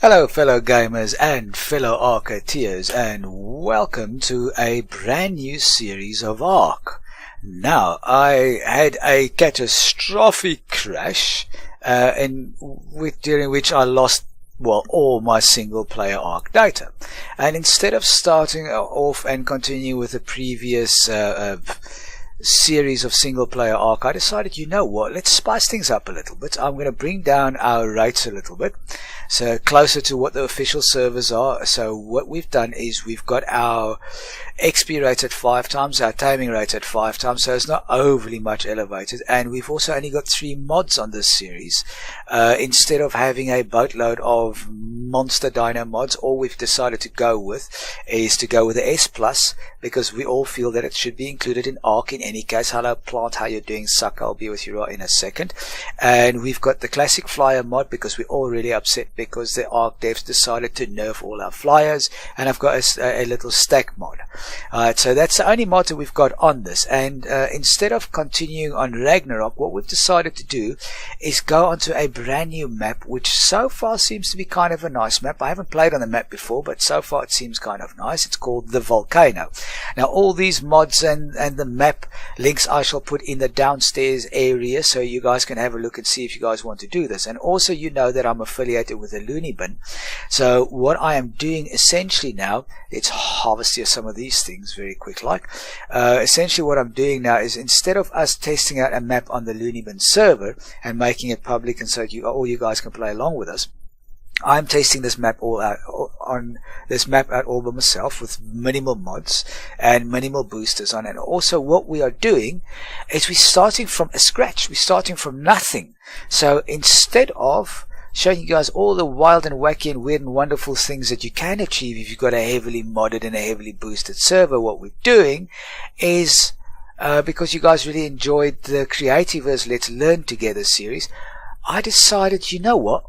Hello fellow gamers and fellow Arketeers, and welcome to a brand new series of Ark. Now, I had a catastrophic crash during which I lost all my single player Ark data. And instead of starting off and continuing with the previous series of single player Ark, I decided, you know what, let's spice things up a little bit. I'm going to bring down our rates a little bit, so closer to what the official servers are. So what we've done is we've got our XP rate at 5 times, our taming rate at 5 times, so it's not overly much elevated, and we've also only got 3 mods on this series. Instead of having a boatload of monster dino mods, all we've decided to go with is to go with the S Plus, because we all feel that it should be included in Ark in any case. Hello Plant, how you doing? Suck, I'll be with you right in a second. And we've got the classic flyer mod because we're all really upset because the Ark devs decided to nerf all our flyers, and I've got a little stack mod. Alright, so that's the only mod that we've got on this, and instead of continuing on Ragnarok, what we've decided to do is go onto a brand new map, which so far seems to be kind of a nice map. I haven't played on the map before, but so far it seems kind of nice. It's called the Volcano. Now all these mods and the map links I shall put in the downstairs area, so you guys can have a look and see if you guys want to do this. And also, you know that I'm affiliated with the Looney Bin, so what I am doing essentially now, let's harvest here some of these things very quick like. Essentially what I'm doing now is, instead of us testing out a map on the Looney Bin server and making it public and so all you guys can play along with us, I'm testing this map all out all by myself with minimal mods and minimal boosters on it. And also what we are doing is we're starting from a scratch. We're starting from nothing. So instead of showing you guys all the wild and wacky and weird and wonderful things that you can achieve if you've got a heavily modded and a heavily boosted server, what we're doing is, because you guys really enjoyed the Creativers Let's Learn Together series, I decided, you know what,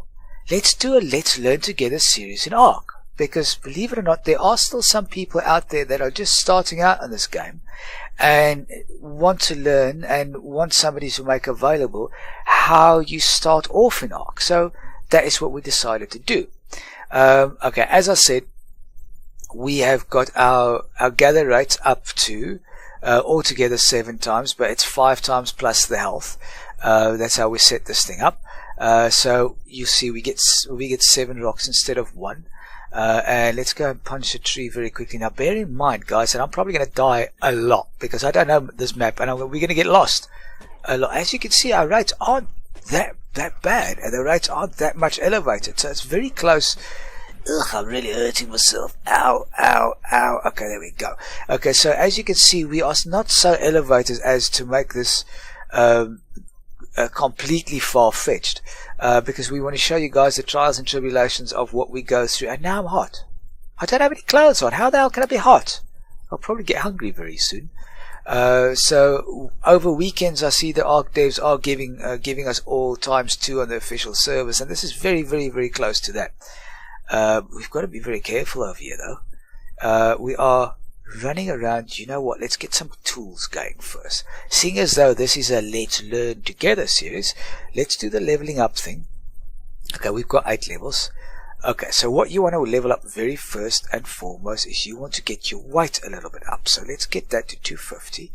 let's do a Let's Learn Together series in Ark. Because believe it or not, there are still some people out there that are just starting out on this game and want to learn and want somebody to make available how you start off in Ark. So that is what we decided to do. Okay, as I said, we have got our gather rates up to altogether 7 times, but it's 5 times plus the health. That's how we set this thing up. So you see we get 7 rocks instead of 1. And let's go and punch a tree very quickly. Now bear in mind, guys, that I'm probably going to die a lot because I don't know this map, and we're going to get lost a lot. As you can see, our rates aren't that bad, and the rates aren't that much elevated, so it's very close. Ugh, I'm really hurting myself. Ow, ow, ow. Okay, there we go. Okay, so as you can see, we are not so elevated as to make this completely far-fetched, because we want to show you guys the trials and tribulations of what we go through. And now I'm hot. I don't have any clothes on. How the hell can I be hot? I'll probably get hungry very soon. So over weekends I see the Ark devs are giving us all ×2 on the official servers, and this is very, very, very close to that. We've got to be very careful over here though. We are running around. You know what, let's get some tools going first. Seeing as though this is a Let's Learn Together series, let's do the leveling up thing. Okay, we've got 8 levels. Okay, so what you want to level up very first and foremost is you want to get your weight a little bit up. So let's get that to 250.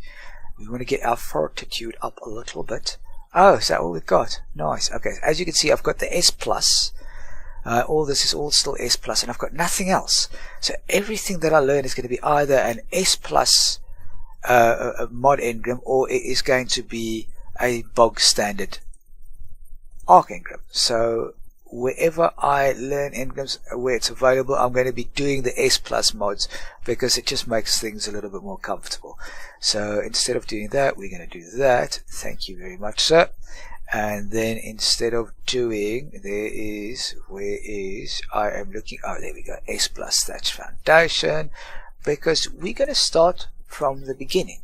We want to get our fortitude up a little bit. Oh, is that all we've got? Nice. Okay, as you can see, I've got the S Plus. All this is all still S Plus, and I've got nothing else. So everything that I learn is going to be either an S Plus mod engram, or it is going to be a bog standard Ark engram. So wherever I learn engrams, where it's available, I'm going to be doing the S Plus mods because it just makes things a little bit more comfortable. So instead of doing that, we're going to do that. Thank you very much, sir. And then instead of doing, I am looking, oh, there we go, S Plus Thatch Foundation, because we're going to start from the beginning,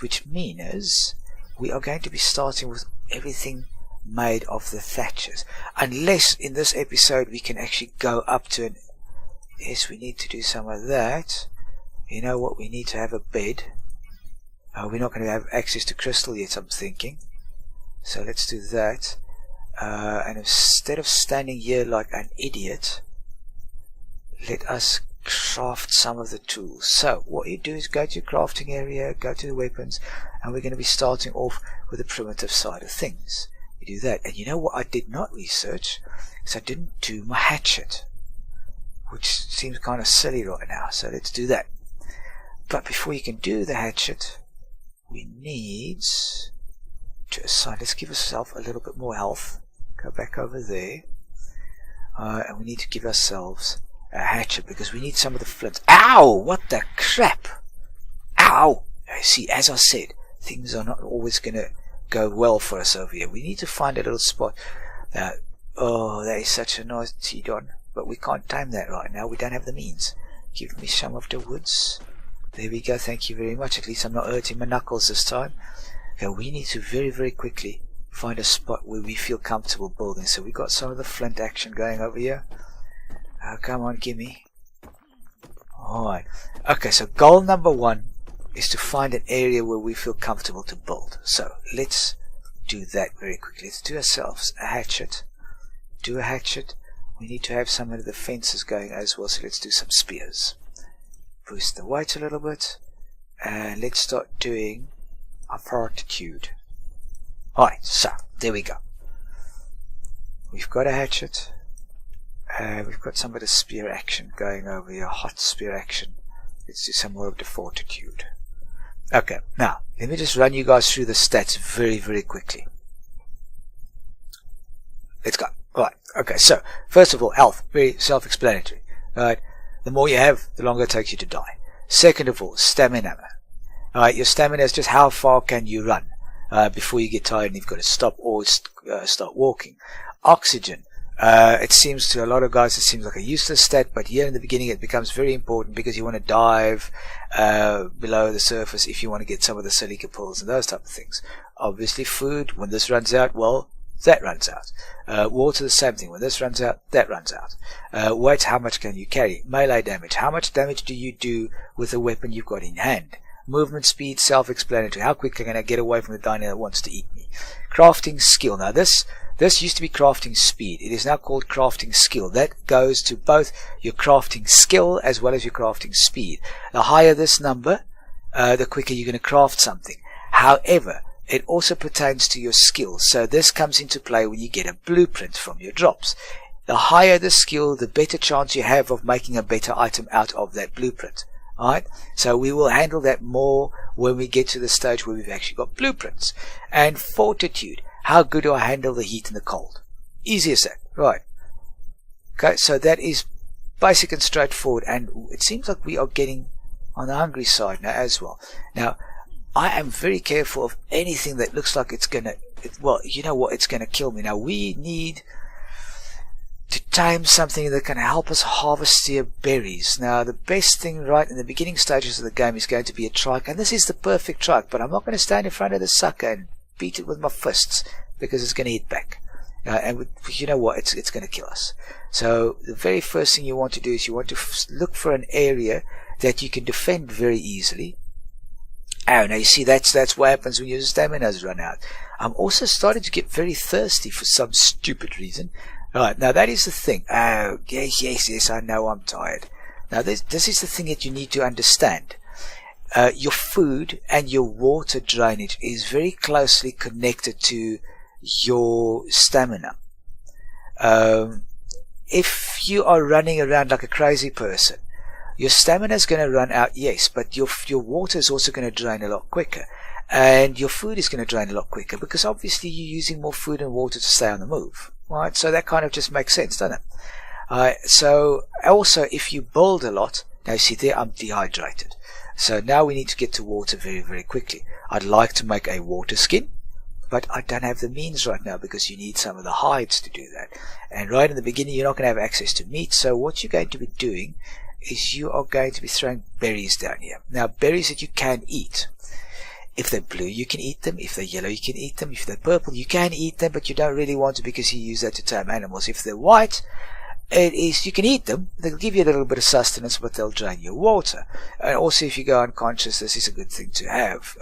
which means we are going to be starting with everything made of the thatches, unless in this episode we can actually go up to an, yes, we need to do some of that. You know what, we need to have a bed. We're not going to have access to crystal yet, I'm thinking. So let's do that. And instead of standing here like an idiot, let us craft some of the tools. So what you do is go to your crafting area, go to the weapons, and we're going to be starting off with the primitive side of things. You do that, and you know what I did not research is I didn't do my hatchet, which seems kind of silly right now, so let's do that. But before you can do the hatchet, we need to assign, let's give ourselves a little bit more health, go back over there, and we need to give ourselves a hatchet because we need some of the flint. Ow! What the crap? Ow! See, as I said, things are not always going to go well for us over here. We need to find a little spot. Oh, that is such a nice T-Don, but we can't time that right now. We don't have the means. Give me some of the woods. There we go, thank you very much. At least I'm not hurting my knuckles this time. Okay, we need to very, very quickly find a spot where we feel comfortable building. So we got some of the flint action going over here. Come on, gimme. Alright. Okay, so goal number 1 is to find an area where we feel comfortable to build. So let's do that very quickly. Let's do ourselves a hatchet. Do a hatchet. We need to have some of the fences going as well, so let's do some spears. Boost the weight a little bit, and let's start doing a fortitude. Alright, so there we go. We've got a hatchet, we've got some of the spear action going over here, hot spear action. Let's do some more of the fortitude. Okay, now let me just run you guys through the stats very, very quickly. Let's go. Alright, okay, so first of all, health, very self-explanatory. Alright, the more you have, the longer it takes you to die. Second of all, stamina. Alright, your stamina is just how far can you run before you get tired and you've got to stop or start walking. Oxygen. It seems to a lot of guys it seems like a useless stat, but here in the beginning it becomes very important because you want to dive below the surface if you want to get some of the silica pulls and those type of things. Obviously food, when this runs out, well, that runs out. Water, the same thing. When this runs out, that runs out. Weight, how much can you carry? Melee damage, how much damage do you do with the weapon you've got in hand? Movement speed, self-explanatory. How quickly can I get away from the dino that wants to eat me? Crafting skill. Now this used to be crafting speed. It is now called crafting skill. That goes to both your crafting skill as well as your crafting speed. The higher this number, the quicker you're going to craft something. However, it also pertains to your skill. So this comes into play when you get a blueprint from your drops. The higher the skill, the better chance you have of making a better item out of that blueprint. Alright, so we will handle that more when we get to the stage where we've actually got blueprints. And fortitude, how good do I handle the heat and the cold? Easy as that, right? Okay, so that is basic and straightforward, and it seems like we are getting on the hungry side now as well. Now, I am very careful of anything that looks like it's gonna, well, you know what, it's gonna kill me. Now, we need to tame something that can help us harvest the berries. Now, the best thing right in the beginning stages of the game is going to be a trike, and this is the perfect trike, but I'm not going to stand in front of the sucker and beat it with my fists because it's going to hit back. And you know what, it's going to kill us. So the very first thing you want to do is you want to look for an area that you can defend very easily. Oh, now you see, that's what happens when your stamina's run out. I'm also starting to get very thirsty for some stupid reason. Right, now that is the thing. Oh, yes, I know I'm tired. Now this is the thing that you need to understand. Your food and your water drainage is very closely connected to your stamina. If you are running around like a crazy person, your stamina is going to run out, yes, but your water is also going to drain a lot quicker. And your food is going to drain a lot quicker because obviously you're using more food and water to stay on the move. Right, so that kind of just makes sense, doesn't it? So also if you build a lot, now you see there I'm dehydrated. So now we need to get to water very, very quickly. I'd like to make a water skin, but I don't have the means right now because you need some of the hides to do that. And right in the beginning you're not going to have access to meat, so what you're going to be doing is you are going to be throwing berries down here. Now berries that you can eat. If they're blue, you can eat them. If they're yellow, you can eat them. If they're purple, you can eat them, but you don't really want to because you use that to tame animals. If they're white, you can eat them. They'll give you a little bit of sustenance, but they'll drain your water. And also, if you go unconscious, this is a good thing to have.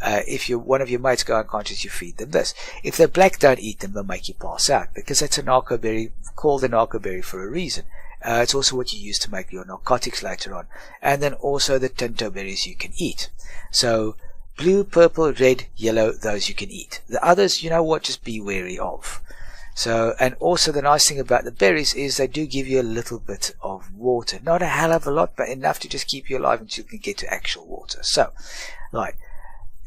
If one of your mates go unconscious, you feed them this. If they're black, don't eat them. They'll make you pass out because that's a narco berry, called a narco berry for a reason. It's also what you use to make your narcotics later on. And then also the tinto berries you can eat. So blue, purple, red, yellow, those you can eat. The others, you know what, just be wary of. So, and also the nice thing about the berries is they do give you a little bit of water. Not a hell of a lot, but enough to just keep you alive until you can get to actual water. So, right.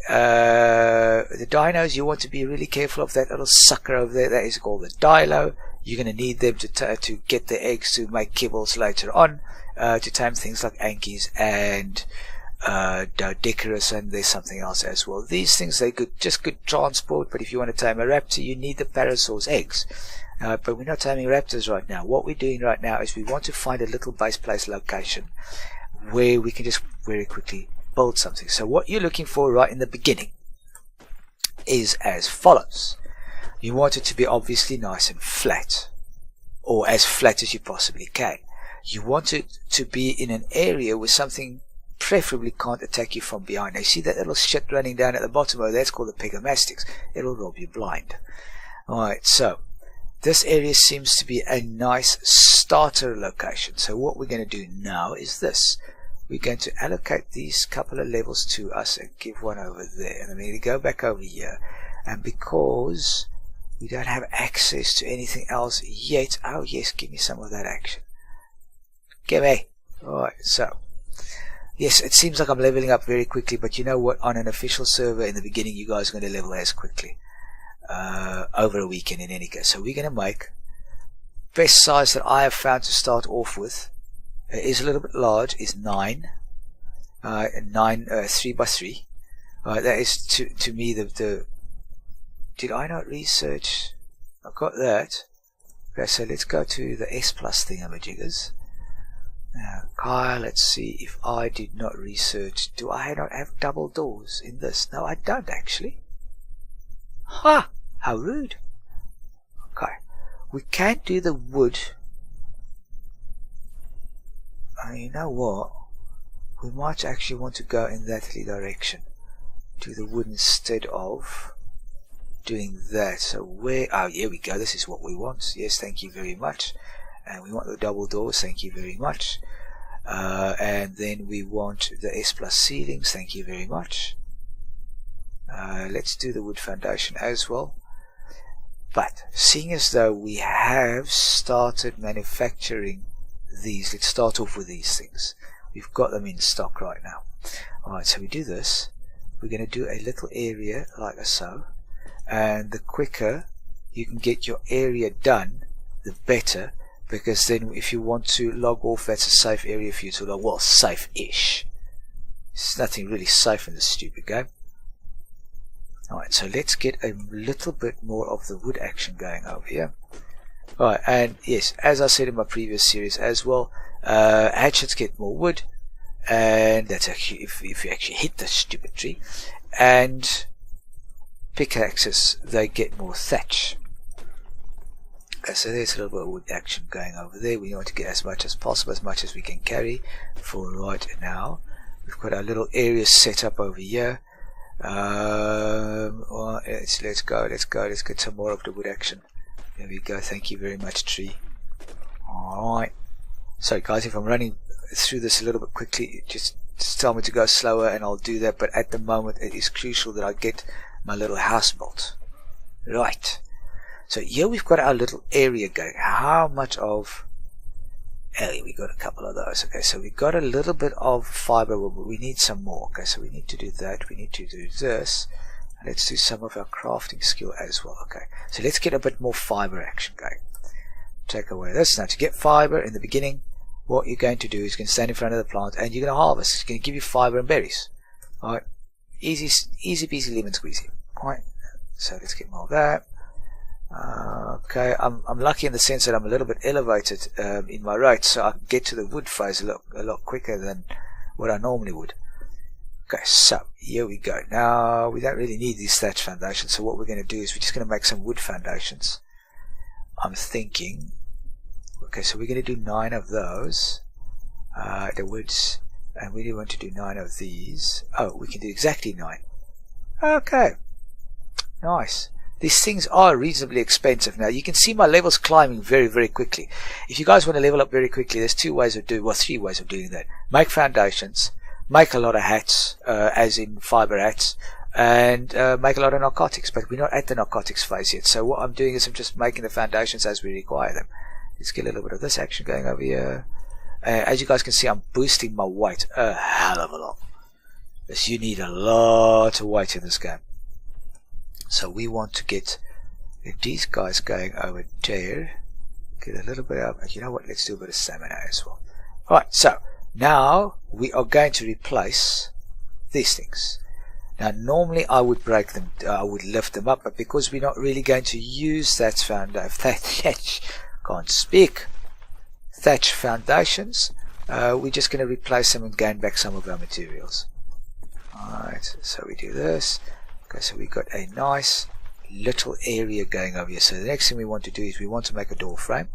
The dinos, you want to be really careful of that little sucker over there. That is called the dilo. You're going to need them to get the eggs to make kibbles later on, to tame things like ankies and Doedicurus, and there's something else as well. These things, they're good, just good transport, but if you want to tame a raptor, you need the parasaur's eggs. But we're not taming raptors right now. What we're doing right now is we want to find a little base place location where we can just very quickly build something. So what you're looking for right in the beginning is as follows. You want it to be obviously nice and flat, or as flat as you possibly can. You want it to be in an area where something preferably can't attack you from behind. Now you see that little shit running down at the bottom? Oh, that's called the Pegomastyx. It'll rob you blind. Alright, so this area seems to be a nice starter location. So what we're going to do now is this. We're going to allocate these couple of levels to us and give one over there. And I'm going to go back over here. And because we don't have access to anything else yet, oh yes, give me some of that action. Give me. Alright, so yes, it seems like I'm leveling up very quickly, but you know what? On an official server in the beginning, you guys are going to level as quickly. Over a weekend in any case. So we're going to make best size that I have found to start off with. It is a little bit large, is 9. 3 by 3. That is to me the did I not research? I've got that. Okay, so let's go to the S plus thingamajiggers. Now, Kyle, let's see if I did not research. Do I not have double doors in this? No, I don't actually. Ha! How rude. Okay. We can't do the wood. You know what? We might actually want to go in that direction. Do the wood instead of doing that. So where? Oh, here we go. This is what we want. Yes, thank you very much. And we want the double doors, thank you very much. And then we want the S plus ceilings, thank you very much. Let's do the wood foundation as well. But seeing as though we have started manufacturing these, let's start off with these things. We've got them in stock right now. Alright, so we do this. We're going to do a little area like so. And the quicker you can get your area done, the better. Because then if you want to log off, that's a safe area for you to log. Well, safe-ish. There's nothing really safe in this stupid game. Alright, so let's get a little bit more of the wood action going over here. Alright, and yes, as I said in my previous series as well, hatchets get more wood, and that's actually if you actually hit the stupid tree, and pickaxes, they get more thatch. Okay, so there's a little bit of wood action going over there. We want to get as much as possible, as much as we can carry for right now. We've got our little area set up over here. Well, let's go, let's get some more of the wood action. There we go, thank you very much, tree. Alright. Sorry guys, if I'm running through this a little bit quickly, just tell me to go slower and I'll do that, but at the moment it is crucial that I get my little house built. Right. So here we've got our little area going. How much of... Oh, we got a couple of those. Okay, so we've got a little bit of fiber, but we need some more. Okay, so we need to do that. We need to do this. And let's do some of our crafting skill as well. Okay, so let's get a bit more fiber action going. Take away this. Now, to get fiber in the beginning, what you're going to do is you're going to stand in front of the plant and you're going to harvest. It's going to give you fiber and berries. Alright, easy peasy lemon squeezy. Alright, so let's get more of that. Okay, I'm lucky in the sense that I'm a little bit elevated in my rate, so I can get to the wood phase a lot quicker than what I normally would. Okay, so here we go. Now we don't really need these thatch foundations, so what we're going to do is we're just going to make some wood foundations. I'm thinking, okay, so we're going to do 9 of those, the woods, and we do want to do 9 of these. Oh, we can do exactly 9. Okay, nice. these things are reasonably expensive. Now you can see my levels climbing very, very quickly. If you guys want to level up very quickly, there's three ways of doing that. Make foundations, make a lot of hats, as in fiber hats, and make a lot of narcotics. But we're not at the narcotics phase yet. So what I'm doing is I'm just making the foundations as we require them. Let's get a little bit of this action going over here. As you guys can see, I'm boosting my weight a hell of a lot. Because you need a lot of weight in this game. So we want to get these guys going over there. Get a little bit of, you know what, let's do a bit of stamina as well. Alright, so now we are going to replace these things. Now normally I would break them, I would lift them up, but because we're not really going to use that thatch foundations, we're just going to replace them and gain back some of our materials. Alright, so we do this. Okay, so we got a nice little area going over here. So the next thing we want to do is we want to make a door frame,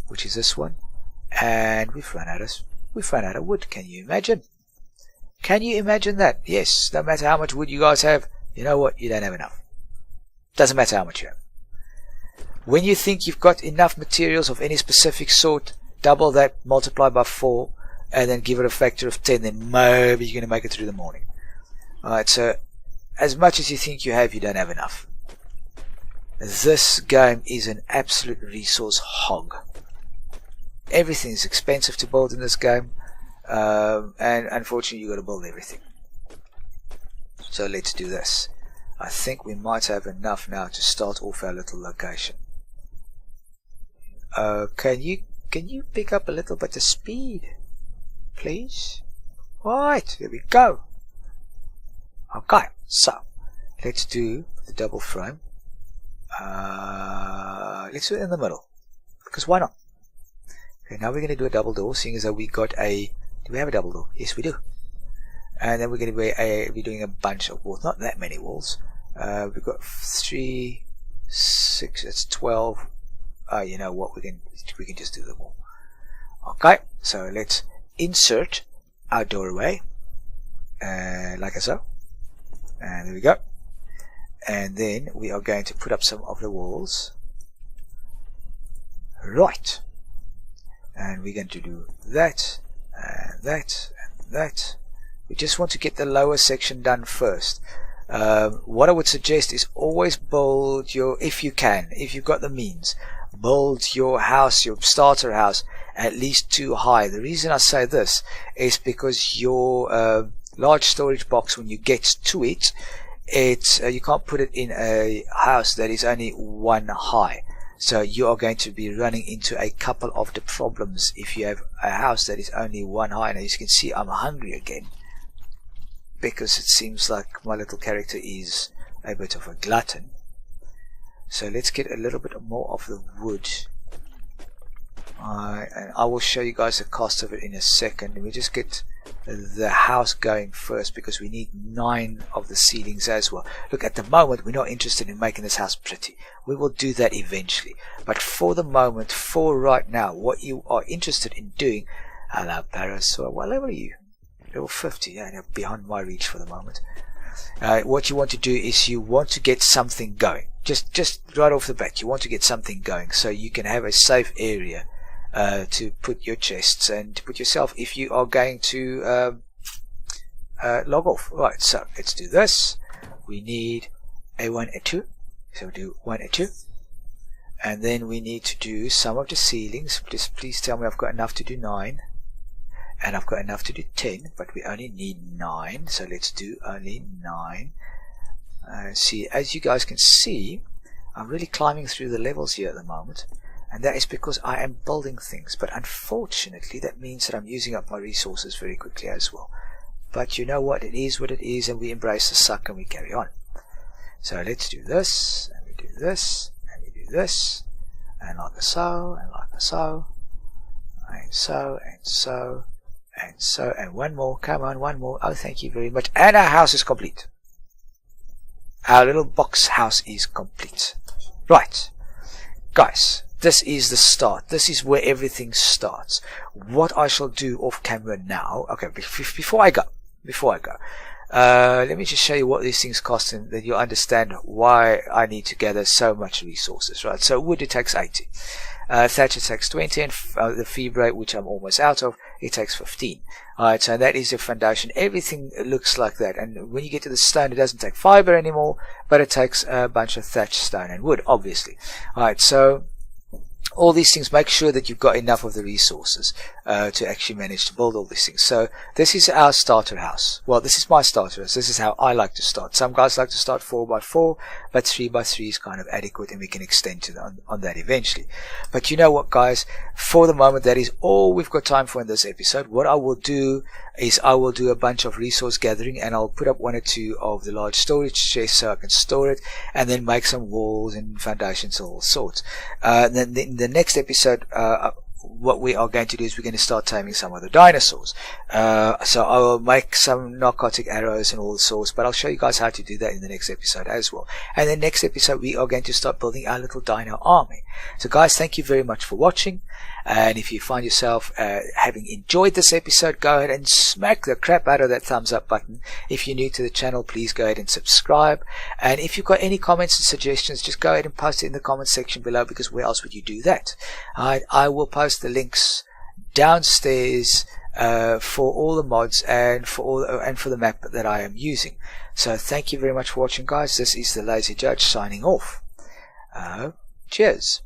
which is this one, and we've run out of wood. Can you imagine? Can you imagine that? Yes, no matter how much wood you guys have, you know what? You don't have enough. Doesn't matter how much you have. When you think you've got enough materials of any specific sort, double that, multiply by 4, and then give it a factor of 10, then maybe you're going to make it through the morning. Alright, so as much as you think you have, you don't have enough. This game is an absolute resource hog. Everything is expensive to build in this game, and unfortunately you've got to build everything. So let's do this. I think we might have enough now to start off our little location. Can you pick up a little bit of speed, please? Right, here we go. Okay, so let's do the double frame. Let's do it in the middle, because why not? Okay, now we're going to do a double door, seeing as though we got a... Do we have a double door? Yes, we do. And then we're going to be doing a bunch of walls, not that many walls. We've got 3, 6, that's 12. You know what? We can just do them all. Okay, so let's insert our doorway, like so. And there we go. And then we are going to put up some of the walls. Right. And we're going to do that, and that, and that. We just want to get the lower section done first. What I would suggest is always build your, if you can, if you've got the means, build your house, your starter house, at least 2 high. The reason I say this is because your large storage box, when you get to it, you can't put it in a house that is only 1 high. So you are going to be running into a couple of the problems if you have a house that is only 1 high. And as you can see, I'm hungry again, because it seems like my little character is a bit of a glutton. So let's get a little bit more of the wood. And I will show you guys the cost of it in a second. Let me just get the house going first, because we need 9 of the ceilings as well. Look, at the moment we're not interested in making this house pretty. We will do that eventually, but for the moment, for right now, what you are interested in doing... Hello Parasaur, what level are you? Level 50. Yeah, you're beyond my reach for the moment. What you want to do is you want to get something going. Just right off the bat, you want to get something going so you can have a safe area to put your chests and to put yourself if you are going to log off. Right, so let's do this. We need a 1 and 2, so we do 1 and 2, and then we need to do some of the ceilings. Just please tell me I've got enough to do 9, and I've got enough to do 10, but we only need 9, so let's do only 9. See, as you guys can see, I'm really climbing through the levels here at the moment, and that is because I am building things, but unfortunately that means that I'm using up my resources very quickly as well. But you know what, it is what it is, and we embrace the suck and we carry on. So let's do this, and we do this, and we do this, and like so, and like so, and so, and so, and so, and one more, come on, one more. Oh, thank you very much, and our house is complete. Our little box house is complete. Right, guys, this is the start. This is where everything starts. What I shall do off camera now, okay, before I go, let me just show you what these things cost, and then you'll understand why I need to gather so much resources, right? So wood, it takes 80. Thatcher takes 20, and the fibre, which I'm almost out of, it takes 15. Alright, so that is the foundation. Everything looks like that. And when you get to the stone, it doesn't take fibre anymore, but it takes a bunch of thatch, stone, and wood, obviously. Alright, so all these things, make sure that you've got enough of the resources to actually manage to build all these things. So this is our starter house. Well, this is my starter house. This is how I like to start. Some guys like to start 4x4, but 3x3 is kind of adequate, and we can extend to on that eventually. But you know what, guys? For the moment, that is all we've got time for in this episode. What I will do is I will do a bunch of resource gathering, and I'll put up 1 or 2 of the large storage chests so I can store it, and then make some walls and foundations of all sorts. Then in the next episode, what we are going to do is we're going to start taming some of the dinosaurs. So I will make some narcotic arrows and all sorts, but I'll show you guys how to do that in the next episode as well. And then next episode, we are going to start building our little dino army. So guys, thank you very much for watching. And if you find yourself having enjoyed this episode, go ahead and smack the crap out of that thumbs up button. If you're new to the channel, please go ahead and subscribe. And if you've got any comments and suggestions, just go ahead and post it in the comment section below, because where else would you do that? I will post the links downstairs for all the mods and for the map that I am using. So thank you very much for watching, guys. This is the Lazy Judge signing off. Cheers.